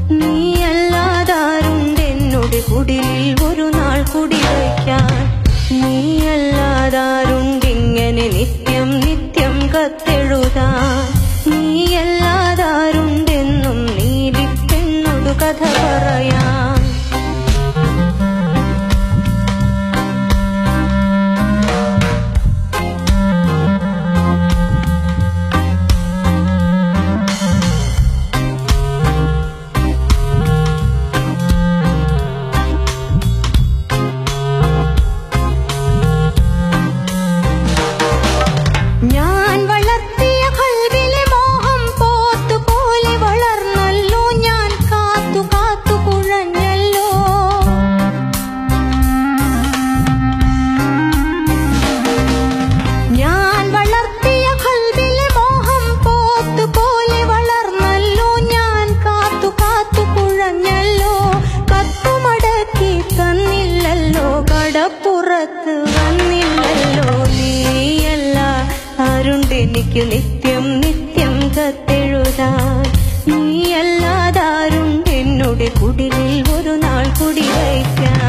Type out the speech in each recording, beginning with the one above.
നീയല്ലാതാരുണ്ടെന്നോട് കുടിലിൽ ഒരു നാൾ കുടിവയ്ക്കാൻ നീയല്ലാതാരുണ്ടിങ്ങനെ നിത്യം നിത്യം കത്തെഴുതാൻ നീയല്ലാതാരുണ്ടെന്നും നീലിപ്പെന്നോട് കഥ പറയാൻ പുറത്ത് വന്നില്ലല്ലോ നീയല്ലാതാരുണ്ടെനിക്ക് നിത്യം നിത്യം കത്തെഴുതാൻ നീയല്ലാതാരുണ്ടെന്നോട് കുടിലിൽ ഒരു നാൾ കുടിവയ്ക്കാൻ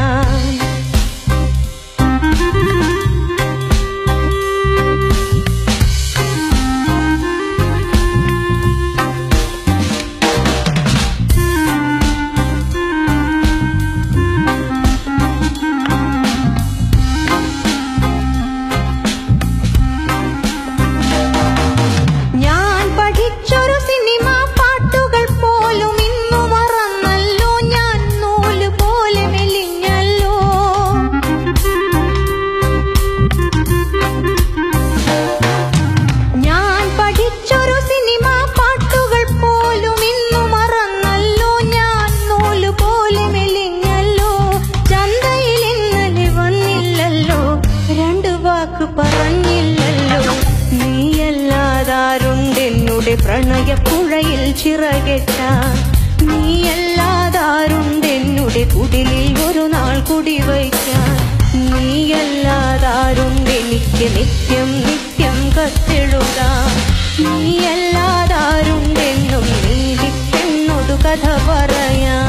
പറഞ്ഞില്ലല്ലോ നീയല്ലാതാരുണ്ടെന്നോട് പ്രണയപ്പുഴയിൽ ചിറകെട്ടാൻ നീയല്ലാതാരുണ്ടെന്നോട് കുടിലിൽ ഒരു നാൾ കുടിവയ്ക്കാൻ നീയല്ലാതാരുണ്ടെനിക്ക് നിത്യം നിത്യം കത്തെഴുതാൻ നീയല്ലാതാരുണ്ടെന്നും നീലിപ്പെന്നോട് കഥ പറയാൻ